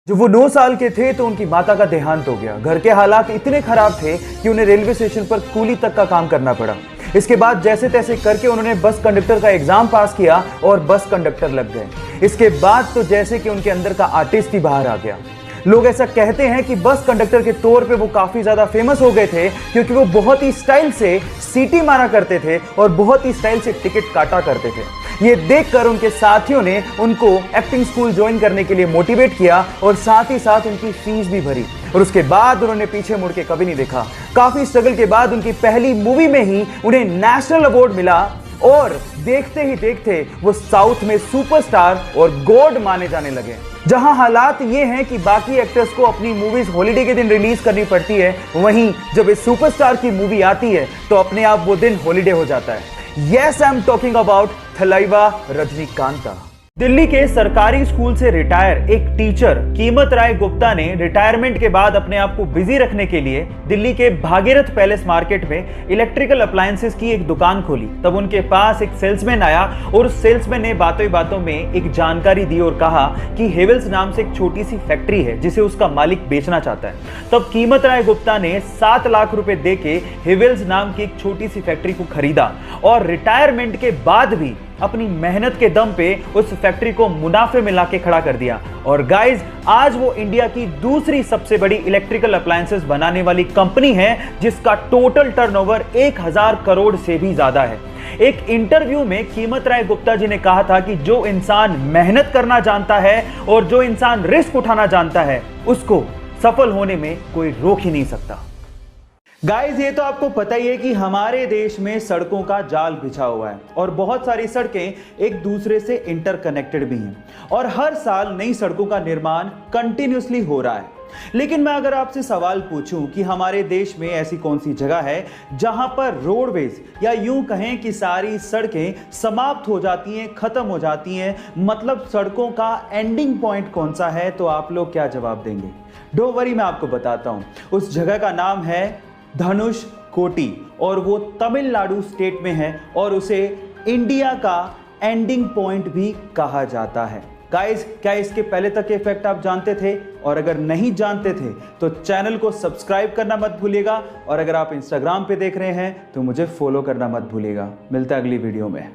जब वो 9 साल के थे तो उनकी माता का देहांत हो गया। घर के हालात इतने खराब थे कि उन्हें रेलवे स्टेशन पर कूली तक का काम करना पड़ा। इसके बाद जैसे तैसे करके उन्होंने बस कंडक्टर का एग्जाम पास किया और बस कंडक्टर लग गए। इसके बाद तो जैसे कि उनके अंदर का आर्टिस्ट ही बाहर आ गया। लोग ऐसा कहते हैं कि बस कंडक्टर के तौर पे वो काफी ज्यादा फेमस हो गए थे क्योंकि वो बहुत ही स्टाइल से सीटी मारा करते थे और बहुत ही स्टाइल से टिकट काटा करते थे। ये देखकर उनके साथियों ने उनको एक्टिंग स्कूल ज्वाइन करने के लिए मोटिवेट किया और साथ ही साथ उनकी फीस भी भरी और उसके बाद उन्होंने पीछे मुड़ के कभी नहीं देखा। काफी स्ट्रगल के बाद उनकी पहली मूवी में ही उन्हें नेशनल अवार्ड मिला और देखते ही देखते वो साउथ में सुपरस्टार और गॉड माने जाने लगे। जहां हालात ये हैं कि बाकी एक्टर्स को अपनी मूवीज हॉलिडे के दिन रिलीज करनी पड़ती है, वहीं जब इस सुपरस्टार की मूवी आती है तो अपने आप वो दिन हॉलिडे हो जाता है। Yes, I'm talking about Thalaiva रजनीकांता। Delhi के सरकारी स्कूल से रिटायर एक टीचर कीमत राय गुप्ता ने रिटायरमेंट के बाद अपने आप को बिजी रखने के लिए दिल्ली के भागीरथ पैलेस मार्केट में इलेक्ट्रिकल अप्लायंसेस की एक दुकान खोली। तब उनके पास एक सेल्समैन आया और उस सेल्समैन ने बातों ही बातों में एक जानकारी दी और कहा कि हेवल्स नाम से एक छोटी सी फैक्ट्री है जिसे उसका मालिक बेचना चाहता है। तब कीमत राय गुप्ता ने 7 लाख रुपए देके हेवल्स नाम की एक छोटी सी फैक्ट्री को खरीदा और रिटायरमेंट के बाद भी अपनी मेहनत के दम पे उस फैक्ट्री को मुनाफे में लाके खड़ा कर दिया। और गाइज, आज वो इंडिया की दूसरी सबसे बड़ी इलेक्ट्रिकल अप्लायंसेस बनाने वाली कंपनी है जिसका टोटल टर्नओवर 1000 करोड़ से भी ज्यादा है। एक इंटरव्यू में कीमत राय गुप्ता जी ने कहा था कि जो इंसान मेहनत करना जानता है और जो इंसान रिस्क उठाना जानता है उसको सफल होने में कोई रोक ही नहीं सकता। गाइस, ये तो आपको पता ही है कि हमारे देश में सड़कों का जाल बिछा हुआ है और बहुत सारी सड़कें एक दूसरे से इंटरकनेक्टेड भी हैं और हर साल नई सड़कों का निर्माण कंटिन्यूसली हो रहा है। लेकिन मैं अगर आपसे सवाल पूछूं कि हमारे देश में ऐसी कौन सी जगह है जहां पर रोडवेज या यूं कहें कि सारी सड़कें समाप्त हो जाती हैं, खत्म हो जाती हैं, मतलब सड़कों का एंडिंग पॉइंट कौन सा है, तो आप लोग क्या जवाब देंगे? डोंट वरी, मैं आपको बताता हूं। उस जगह का नाम है धनुष कोटी और वो तमिलनाडु स्टेट में है और उसे इंडिया का एंडिंग पॉइंट भी कहा जाता है। गाइस, क्या इसके पहले तक के फैक्ट आप जानते थे? और अगर नहीं जानते थे तो चैनल को सब्सक्राइब करना मत भूलिएगा और अगर आप इंस्टाग्राम पे देख रहे हैं तो मुझे फॉलो करना मत भूलिएगा। मिलता है अगली वीडियो में।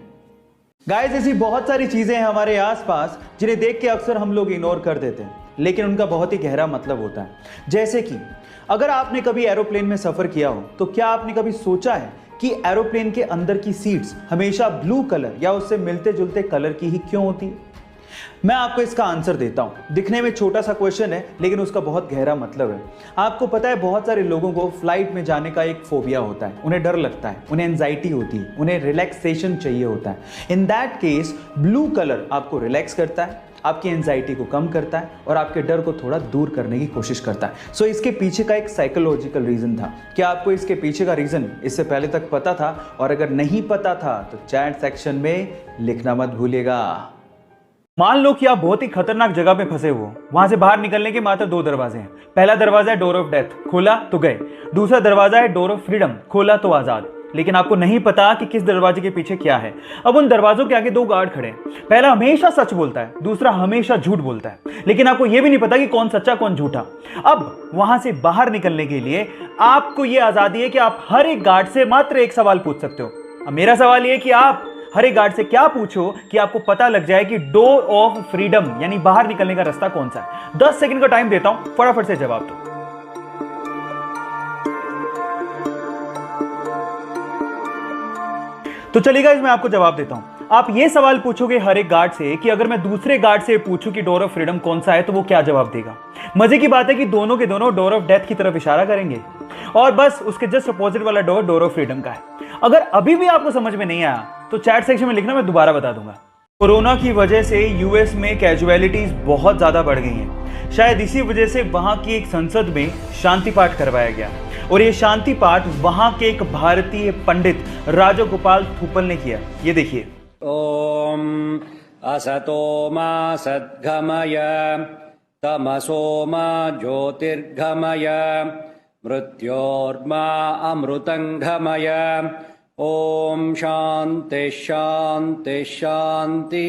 गाइस, ऐसी बहुत सारी चीजें हैं हमारे आसपास जिन्हें देख के अक्सर हम लोग इग्नोर कर देते हैं, लेकिन उनका बहुत ही गहरा मतलब होता है। जैसे कि अगर आपने कभी एरोप्लेन में सफर किया हो तो क्या आपने कभी सोचा है कि एरोप्लेन के अंदर की सीट्स हमेशा ब्लू कलर या उससे मिलते जुलते कलर की ही क्यों होती है? मैं आपको इसका आंसर देता हूं। दिखने में छोटा सा क्वेश्चन है लेकिन उसका बहुत गहरा मतलब है। आपको पता है, बहुत सारे लोगों को फ्लाइट में जाने का एक फोबिया होता है, उन्हें डर लगता है, उन्हें एंजाइटी होती है, उन्हें रिलैक्सेशन चाहिए होता है। In that case blue colour आपको रिलैक्स करता है, आपकी एंजाइटी को कम करता है और आपके डर को थोड़ा दूर करने की कोशिश करता है। सो इसके पीछे का एक साइकोलॉजिकल रीजन था। क्या आपको इसके पीछे का रीजन इससे पहले तक पता था? और अगर नहीं पता था तो चैट सेक्शन में लिखना मत भूलिएगा। मान लो कि आप बहुत ही खतरनाक जगह में फंसे हो। वहां से बाहर निकलने के मात्र 2 दरवाजे हैं। पहला दरवाजा है डोर ऑफ डेथ, खोला तो गए। दूसरा दरवाजा है डोर ऑफ फ्रीडम, खोला तो आजाद। लेकिन आपको नहीं पता कि किस दरवाजे के पीछे क्या है। अब उन दरवाजों के आगे 2 गार्ड खड़े हैं। पहला हमेशा सच बोलता है, दूसरा हमेशा झूठ बोलता है, लेकिन आपको यह भी नहीं पता कि कौन सच्चा कौन झूठा। अब वहां से बाहर निकलने के लिए आपको यह आजादी है कि आप हर एक गार्ड से मात्र एक सवाल पूछ सकते हो। अब मेरा सवाल यह है कि आप हर एक गार्ड से क्या पूछो कि आपको पता लग जाए कि डोर ऑफ फ्रीडम यानी बाहर निकलने का रास्ता कौन सा है। 10 सेकंड का टाइम देता हूं, फटाफट से जवाब दो। तो चलिए गाइस, मैं आपको जवाब देता हूं। आप ये सवाल पूछोगे हर एक गार्ड से कि अगर मैं दूसरे गार्ड से पूछूं कि डोर ऑफ फ्रीडम कौन सा है तो वो क्या जवाब देगा। मजे की बात है कि दोनों के दोनों डोर ऑफ डेथ की तरफ इशारा करेंगे और बस उसके जस्ट अपोजिट वाला डोर डोर ऑफ फ्रीडम का है। अगर अभी भी आपको समझ में नहीं आया तो चैट सेक्शन में लिखना, मैं दोबारा बता दूंगा। कोरोना की वजह से यूएस में कैजुअलिटीज बहुत ज्यादा बढ़ गई हैं। शायद इसी वजह से वहां की एक संसद में शांति पाठ करवाया गया और ये शांति पाठ वहां के एक भारतीय पंडित राजगोपाल थुपल ने किया। ये देखिए। ओम असतो मा सद्गमय तमसो मा ज्योतिर्गमय मृत्योर्मा अमृतंगमय ओम शांति शांति शांति।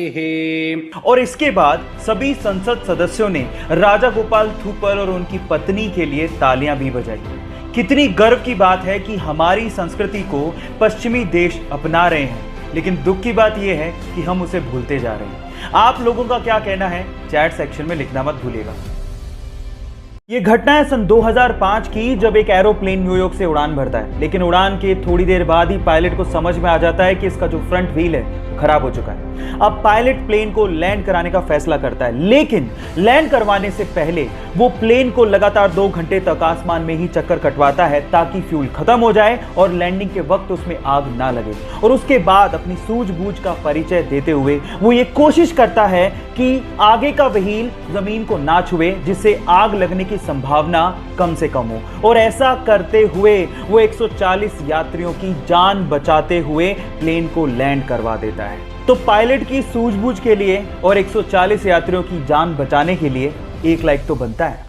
और इसके बाद सभी संसद सदस्यों ने राजा गोपाल थूपर और उनकी पत्नी के लिए तालियां भी बजाई। कितनी गर्व की बात है कि हमारी संस्कृति को पश्चिमी देश अपना रहे हैं, लेकिन दुख की बात यह है कि हम उसे भूलते जा रहे हैं। आप लोगों का क्या कहना है, चैट सेक्शन में लिखना मत भूलिएगा। ये घटना है सन 2005 की, जब एक एरोप्लेन न्यूयॉर्क से उड़ान भरता है, लेकिन उड़ान के थोड़ी देर बाद ही पायलट को समझ में आ जाता है कि इसका जो फ्रंट व्हील है खराब हो चुका है। अब पायलट प्लेन को लैंड कराने का फैसला करता है, लेकिन लैंड करवाने से पहले वो प्लेन को लगातार 2 घंटे तक आसमान में ही चक्कर कटवाता है ताकि फ्यूल खत्म हो जाए और लैंडिंग के वक्त उसमें आग ना लगे। और उसके बाद अपनी सूझबूझ का परिचय देते हुए वो ये कोशिश करता है कि आगे का व्हील जमीन को ना छुए, जिससे आग लगने की संभावना कम से कम हो। और ऐसा करते हुए वो 140 यात्रियों की जान बचाते हुए प्लेन को लैंड करवा देता है। तो पायलट की सूझबूझ के लिए और 140 यात्रियों की जान बचाने के लिए 1 लाइक तो बनता है।